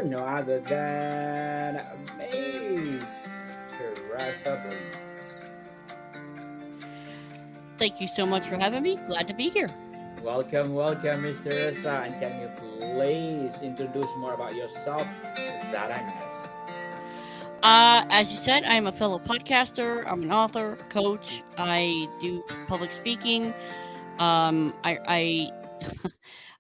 no other than Miss Teresa Blaes. Thank you so much for having me. Glad to be here. Welcome, Miss Teresa, and can you please introduce more about yourself that I missed? As you said, I am a fellow podcaster. I'm an author, coach. I do public speaking. I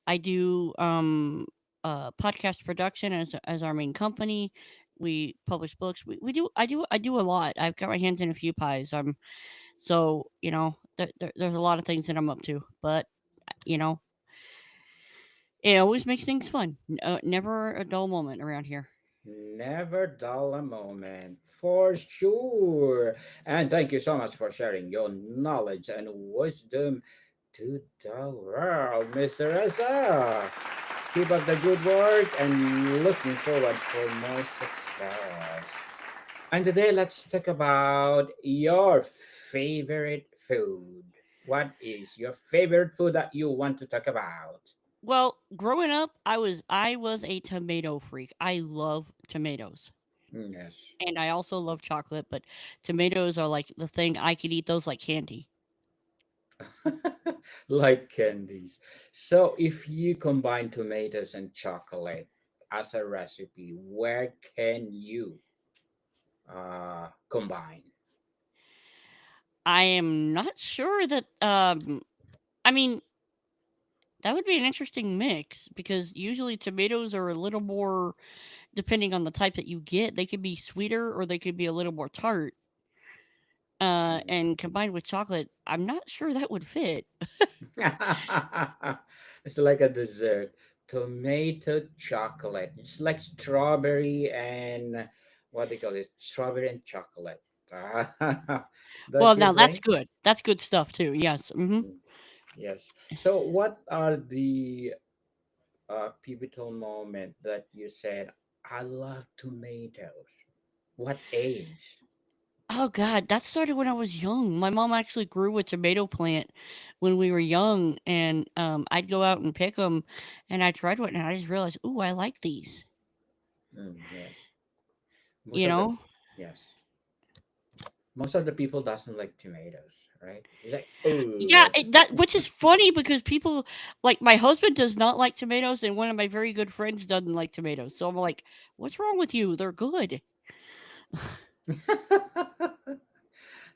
I do podcast production as our main company. We publish books. We do I do a lot. I've got my hands in a few pies. So there's a lot of things that I'm up to. But you know it always makes things fun. Never a dull moment around here. Never dull a moment, for sure. And thank you so much for sharing your knowledge and wisdom to the world, Mr. Asa. Keep up the good work and looking forward for more success. And today, let's talk about your favorite food. What is your favorite food that you want to talk about? Well, growing up, I was a tomato freak. I love tomatoes. Yes. And I also love chocolate, but tomatoes are like the thing I could eat those like candy. Like candies. So, if you combine tomatoes and chocolate as a recipe, where can you combine? I am not sure that I mean, that would be an interesting mix because usually tomatoes are a little more depending on the type that you get, they could be sweeter or they could be a little more tart. And combined with chocolate, I'm not sure that would fit. It's like a dessert. Tomato chocolate. It's like strawberry and what they call it? Strawberry and chocolate. Well, Don't you now that's think? good. That's good stuff too. Yes. Mm, yes. So, what are the pivotal moment that you said, I love tomatoes? What age? Oh god, that started when I was young. My mom actually grew a tomato plant when we were young, and I'd go out and pick them, and I tried one, and I just realized, ooh, I like these. Yes. Most You of the know? yes. Most of the people doesn't like tomatoes, right? It's like, oh, Yeah, that which is funny because people like my husband does not like tomatoes, and one of my very good friends doesn't like tomatoes. So I'm like, what's wrong with you? They're good.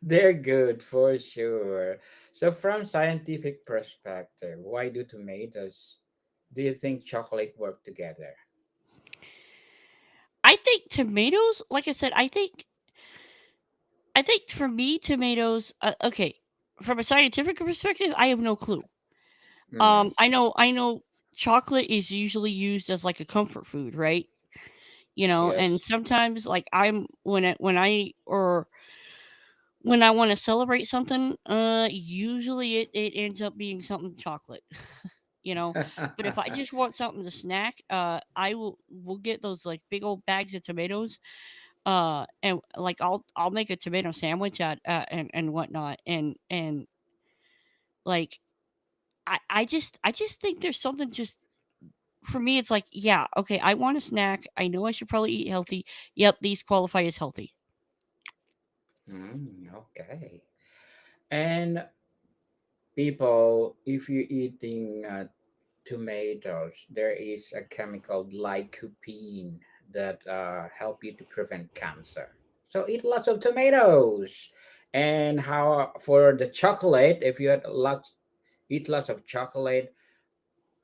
they're good for sure. So, from scientific perspective, why do tomatoes do you think chocolate work together? I think tomatoes, like I said, I think for me tomatoes. Okay, from a scientific perspective, I have no clue. Yes. I know chocolate is usually used as like a comfort food, right? And Yes. sometimes like I'm when I or when I want to celebrate something, usually it ends up being something chocolate, you know. But if I just want something to snack, I will get those like big old bags of tomatoes, and like I'll make a tomato sandwich at and whatnot, and like I just think there's something just for me, it's like, yeah, okay, I want a snack. I know I should probably eat healthy. Yep, these qualify as healthy. Okay. And people, if you're eating tomatoes, there is a chemical lycopene that help you to prevent cancer. So eat lots of tomatoes. And how for the chocolate, if you had lots, eat lots of chocolate,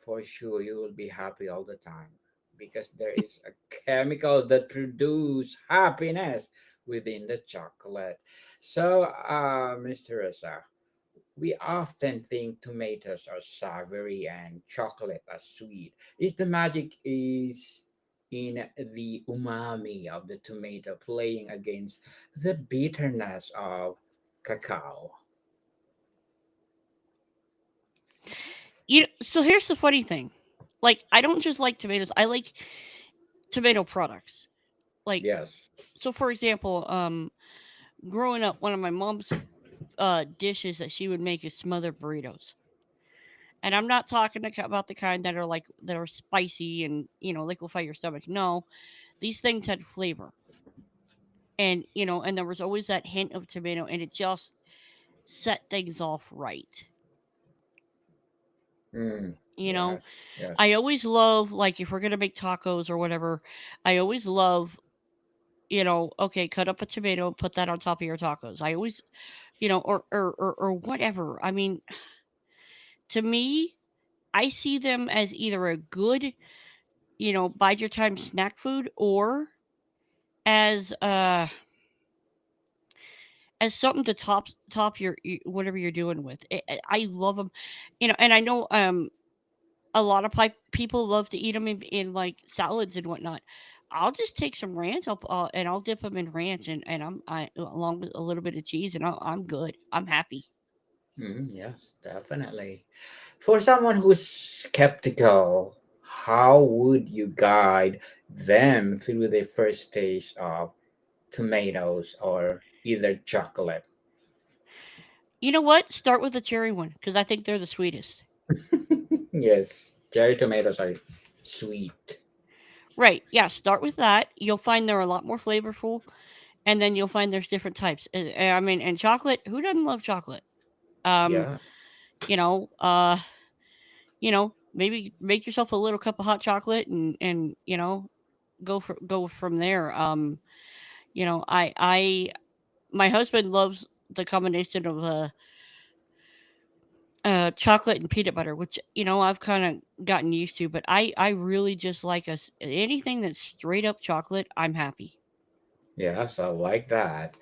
for sure you will be happy all the time because there is a chemical that produce happiness within the chocolate. So, Mr. Reza, we often think tomatoes are savory and chocolate are sweet. Is the magic is in the umami of the tomato playing against the bitterness of cacao? So here's the funny thing. Like, I don't just like tomatoes. I like tomato products. Like, Yes. so for example, growing up, one of my mom's dishes that she would make is smothered burritos. And I'm not talking about the kind that are spicy and liquefy your stomach. No, these things had flavor, and and there was always that hint of tomato, and it just set things off right. Mm, You know, yes, yes. I always love, like, if we're gonna make tacos or whatever, I always love, okay, cut up a tomato, put that on top of your tacos. I always, or whatever. I mean, to me, I see them as either a good, bide your time snack food, or as something to top whatever you're doing with. I love them, and I know a lot of people love to eat them in like salads and whatnot. I'll just take some ranch and I'll dip them in ranch, and I along with a little bit of cheese, and I'm good. I'm happy. Mm, yes, definitely. For someone who's skeptical, how would you guide them through the first stage of tomatoes or either chocolate? You know what? Start with the cherry one because I think they're the sweetest. Yes, cherry tomatoes are sweet. Right? Yeah. Start with that. You'll find they're a lot more flavorful, and then you'll find there's different types. I mean, and chocolate. Who doesn't love chocolate? Um, Yes. you know, maybe make yourself a little cup of hot chocolate, and go from there. I my husband loves the combination of chocolate and peanut butter, which I've kind of gotten used to. But I really just like us anything that's straight up chocolate. I'm happy. Yes, I like that.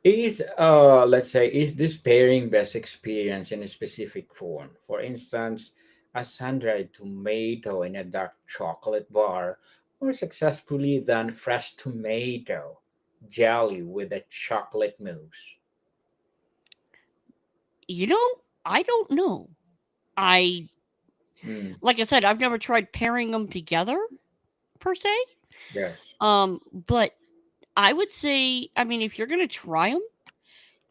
Is let's say is this pairing best experience in a specific form? For instance, a sun-dried tomato in a dark chocolate bar, or successfully than fresh tomato jelly with a chocolate mousse. You know, I don't know. I Mm, Like I said, I've never tried pairing them together per se. yes. But I would say, I mean, if you're gonna try them,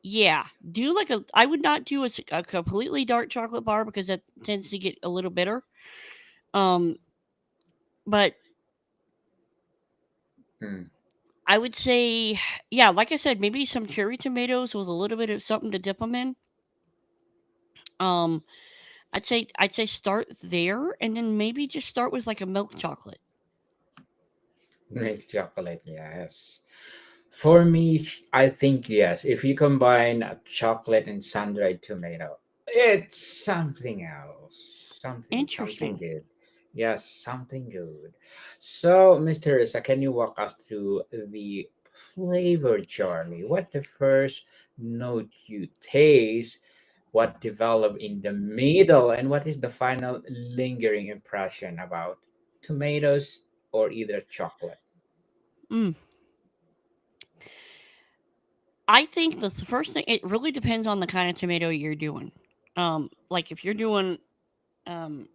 yeah, do like a. I would not do a completely dark chocolate bar because that tends to get a little bitter. Um, but Mm, I would say, yeah, like I said, maybe some cherry tomatoes with a little bit of something to dip them in. Um, I'd say start there, and then maybe just start with like a milk chocolate. milk chocolate, yes. For me, I think yes. If you combine a chocolate and sun-dried tomato, it's something else. Something Interesting. good. Yes, something good. So, Mr. Teresa, can you walk us through the flavor journey? What the first note you taste, what developed in the middle, and what is the final lingering impression about tomatoes or either chocolate? Mm. I think the first thing, it really depends on the kind of tomato you're doing. Like if you're doing um,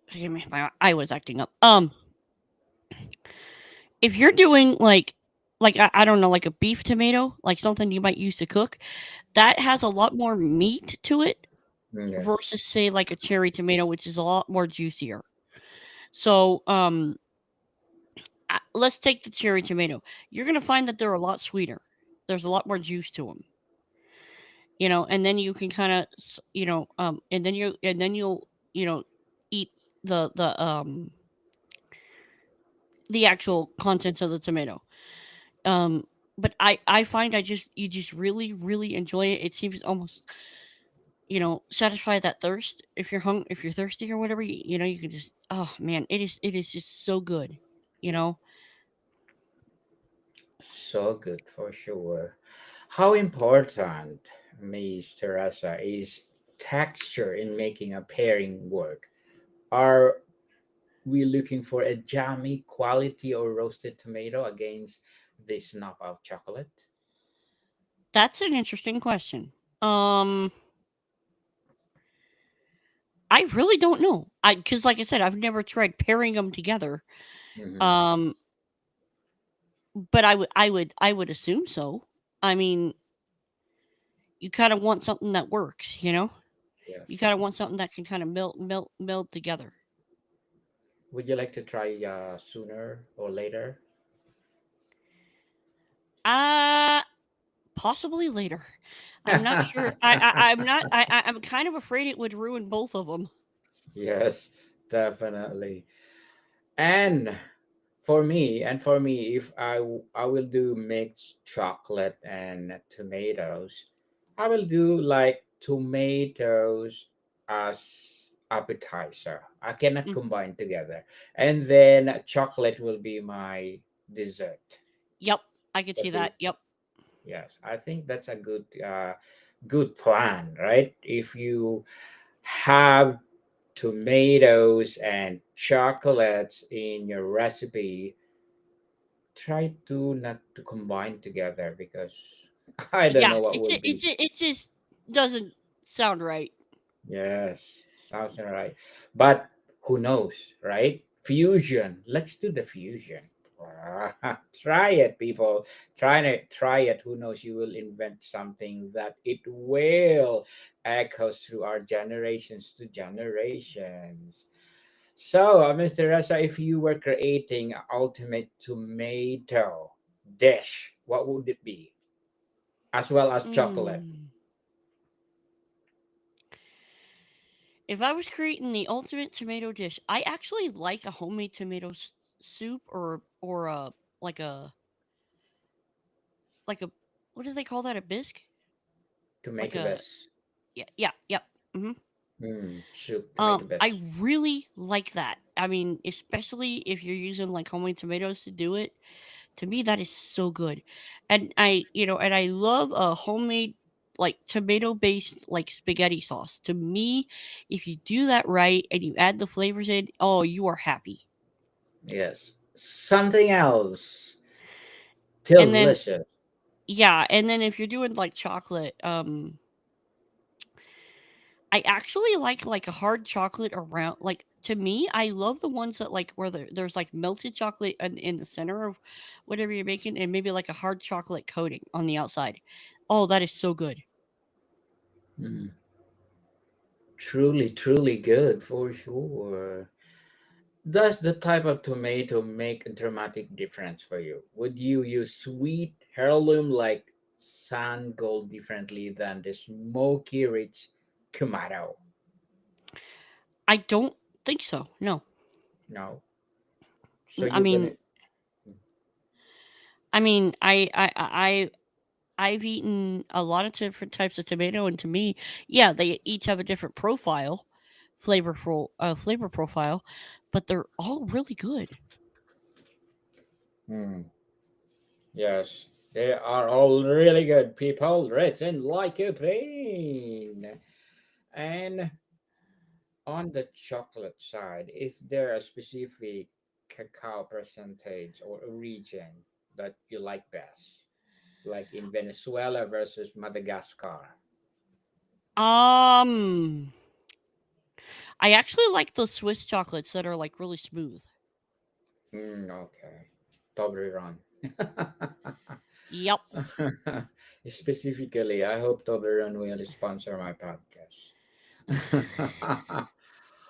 excuse me, my eye was acting up. If you're doing like I don't know, like a beef tomato, like something you might use to cook, that has a lot more meat to it Yes. versus say like a cherry tomato, which is a lot more juicier. So let's take the cherry tomato. You're gonna find that they're a lot sweeter. There's a lot more juice to them, and then you can kind of, and then you'll, eat the the actual contents of the tomato. Um, but I find you just really enjoy it. It seems almost, satisfy that thirst if you're thirsty or whatever. You can just, oh man, it is just so good. You know, So good for sure. How important, Miss Teresa, is texture in making a pairing work? Are we looking for a jammy quality or roasted tomato against the snap of chocolate? that's an interesting question. Um, I really don't know. Because like I said, I've never tried pairing them together. Hmm. Um, but I would assume so. I mean, you kind of want something that works, you know? You Yes. kind of want something that can kind of meld together. Would you like to try sooner or later? Uh Possibly later. I'm not sure. I'm not. I'm kind of afraid it would ruin both of them. Yes, definitely. And for me, if I will do mixed chocolate and tomatoes, I will do like tomatoes as appetizer. I cannot Mm. combine together, and then chocolate will be my dessert. Yep, I could see What do you that. think? Yep. Yes, I think that's a good plan, right? If you have tomatoes and chocolates in your recipe, try to not to combine together because I don't Yeah, know what will be. it just doesn't sound right. Yes, sounds right. But who knows, right? Fusion. Let's do the fusion. Try it, people. Try it. Who knows? You will invent something that it will echoes through our generations to generations. So, Mr. Ressa, if you were creating a ultimate tomato dish, what would it be? As well as chocolate. Mm. If I was creating the ultimate tomato dish, I actually like a homemade tomato soup or a like a like a what do they call that? A bisque? Like Tomato a best. yep. Hmm. Soup, tomato I best. really like that. I mean, especially if you're using like homemade tomatoes to do it. To me, that is so good. And and I love a homemade like tomato based like spaghetti sauce. To me, if you do that right and you add the flavors in, oh, you are happy. Yes. Something else. And then Delicious. yeah, and then if you're doing like chocolate, I actually like a hard chocolate around like to me, I love the ones that like where there's like melted chocolate in the center of whatever you're making and maybe like a hard chocolate coating on the outside. Oh, that is so good. Mm, truly, truly good for sure. Does the type of tomato make a dramatic difference for you? Would you use sweet heirloom like sun gold differently than the smoky rich tomato? I don't think so. No. No. So I you're gonna. mean, I've eaten a lot of different types of tomato, and to me, yeah, they each have a different profile, flavor profile, but they're all really good. Hmm. Yes, they are all really good people, rich in lycopene. And on the chocolate side, is there a specific cacao percentage or a region that you like best? Like in Venezuela versus Madagascar? Um, I actually like those Swiss chocolates that are like really smooth. Okay. Toblerone. Yep. Specifically, I hope Toblerone will sponsor my podcast.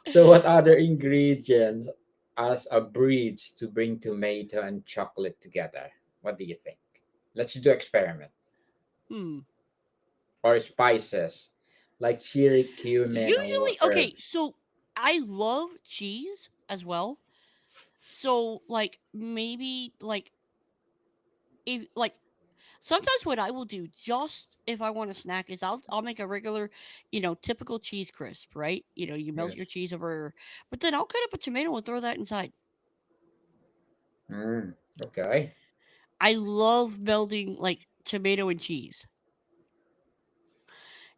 So, what other ingredients as a bridge to bring tomato and chocolate together? What do you think? Let's do experiment. Hmm. Or spices like chili, cumin, or Usually, okay, herbs. so I love cheese as well. So like maybe like if like sometimes what I will do just if I want a snack is I'll make a regular, typical cheese crisp, right? You melt your Yes. cheese over, but then I'll cut up a tomato and throw that inside. Okay. I love melding like tomato and cheese,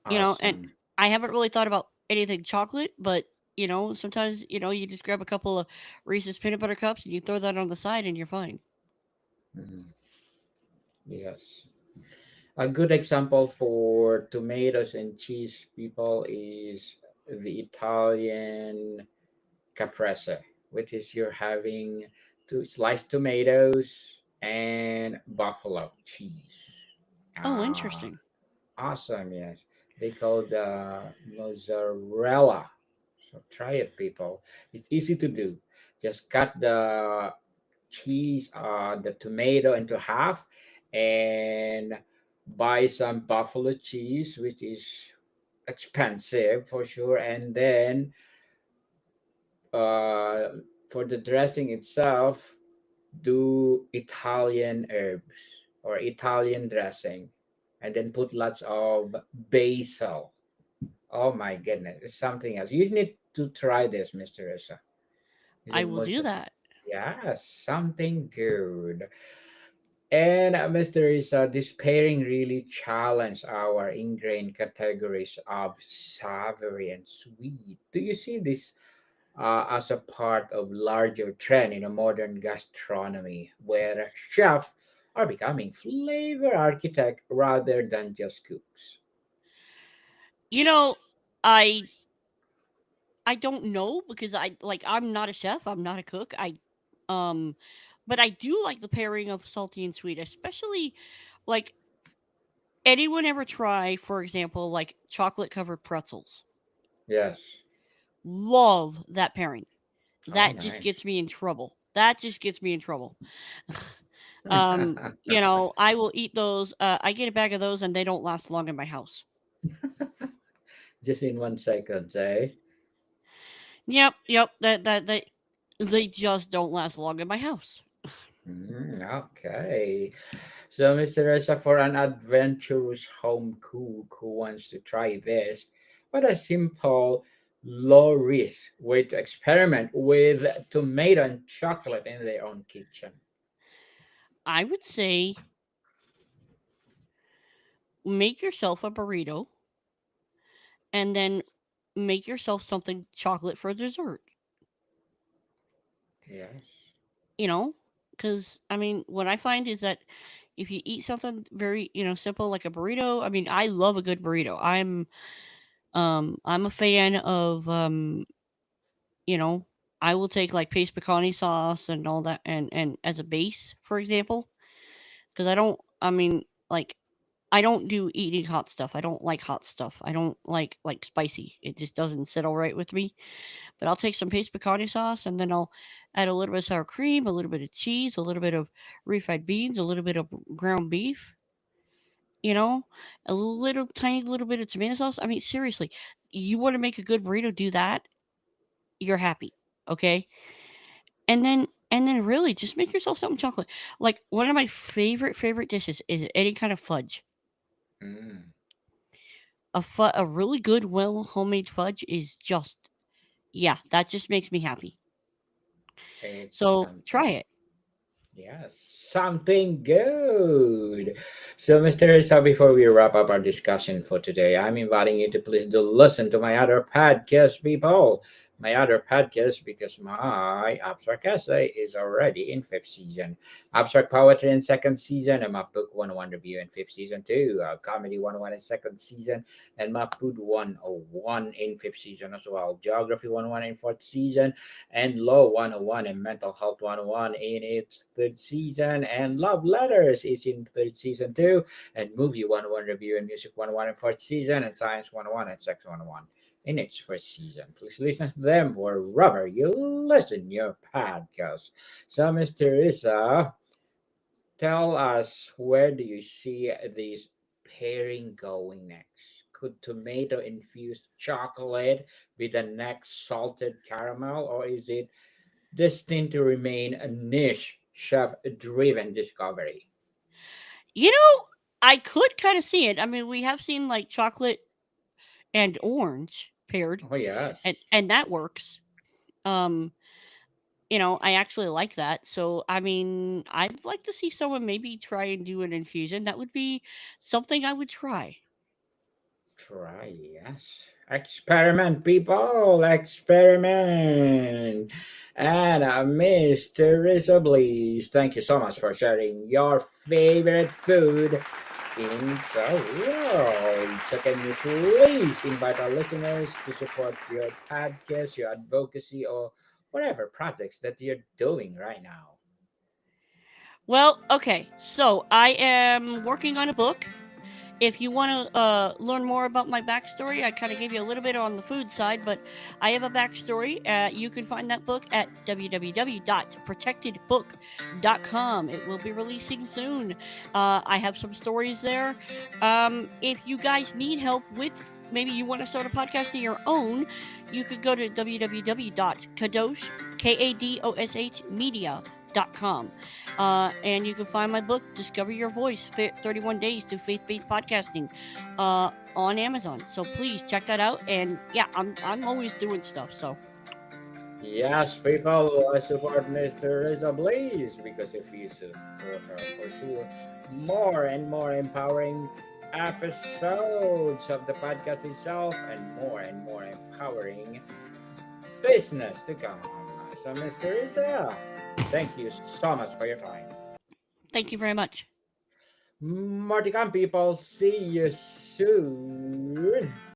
and Awesome. I haven't really thought about anything chocolate, but sometimes you just grab a couple of Reese's peanut butter cups and you throw that on the side and you're fine. Mhm. Yes. A good example for tomatoes and cheese people is the Italian caprese, which is you're having two sliced tomatoes and buffalo cheese. Oh, Ah, interesting. Awesome, yes. They call the mozzarella. So try it, people. It's easy to do. Just cut the cheese, the tomato into half, and buy some buffalo cheese, which is expensive for sure. And then uh, for the dressing itself, do Italian herbs or Italian dressing, and then put lots of basil. Oh my goodness, it's something else. You need to try this, Mr. Issa. Is I it will much? do that. Yeah, something good. And Mr. Issa, this pairing really challenged our ingrained categories of savory and sweet. Do you see this as a part of larger trend in a modern gastronomy where chefs are becoming flavor architect rather than just cooks? You know, I I don't know because I'm not a chef, I'm not a cook. Um but I do like the pairing of salty and sweet, especially like anyone ever try, for example, like chocolate covered pretzels. Yes. Love that pairing. Oh, That just nice. gets me in trouble. That just gets me in trouble. You know, I will eat those. I get a bag of those and they don't last long in my house. Just in 1 second, eh? Yep. That they just don't last long in my house. Okay. So, Mr. Reza, for an adventurous home cook who wants to try this, what a simple, low risk way to experiment with tomato and chocolate in their own kitchen. I would say make yourself a burrito and then make yourself something chocolate for dessert. Yes. You know, because I mean, what I find is that if you eat something very simple like a burrito, I mean, I love a good burrito. I'm a fan of you know, I will take like paste pecani sauce and all that and as a base, for example, because I mean, like I don't do eating hot stuff. I don't like hot stuff. I don't like spicy. It just doesn't sit all right with me. But I'll take some paste pecani sauce and then I'll add a little bit of sour cream, a little bit of cheese, a little bit of refried beans, a little bit of ground beef, you know, a little tiny little bit of tomato sauce. I mean, seriously, you want to make a good burrito, do that. You're happy. Okay? And then really just make yourself something chocolate. Like one of my favorite dishes is any kind of fudge. Mm, A really good well homemade fudge is just yeah, that just makes me happy. it's So try something. it. Yes, something good. So, Mr. Rizal, before we wrap up our discussion for today, I'm inviting you to please do listen to my other podcast, people. My other podcast, because my abstract essay is already in fifth season. Abstract poetry in second season, and my book 101 review in fifth season too. Comedy 101 in second season, and my food 101 in fifth season as well. Geography 101 in fourth season, and Law 101 and Mental Health 101 in its third season, and Love Letters is in third season too, and Movie 101 Review and Music 101 in fourth season, and Science 101 and Sex 101 in its first season. Please listen to them wherever you listen your podcast. So, Miss Teresa, tell us, where do you see this pairing going next? Could tomato infused chocolate be the next salted caramel, or is it destined to remain a niche chef driven discovery? You know, I could kind of see it. I mean, we have seen like chocolate and orange paired, Oh, yes. and that works. Um, I actually like that. So, I mean, I'd like to see someone maybe try and do an infusion. That would be something I would try. Try, yes. Experiment, people, experiment. And Miss Teresa Blaes, thank you so much for sharing your favorite food in the world. So, can you please invite our listeners to support your podcast, your advocacy, or whatever projects that you're doing right now? Well, okay. So, I am working on a book. If you want to learn more about my backstory, I kind of gave you a little bit on the food side, but I have a backstory. You can find that book at www.protectedbook.com. It will be releasing soon. I have some stories there. If you guys need help with, maybe you want to start a podcast of your own, you could go to www.kadosh, Kadosh media.com. And you can find my book, Discover Your Voice 31 Days to Faith Based Podcasting, on Amazon. So please check that out. And yeah, I'm always doing stuff. So Yes, people, support Miss Teresa Blaes because if you support her, for sure, more and more empowering episodes of the podcast itself and more empowering business to come. So, Miss Teresa, thank you so much for your time. thank you very much. Marticam people, see you soon.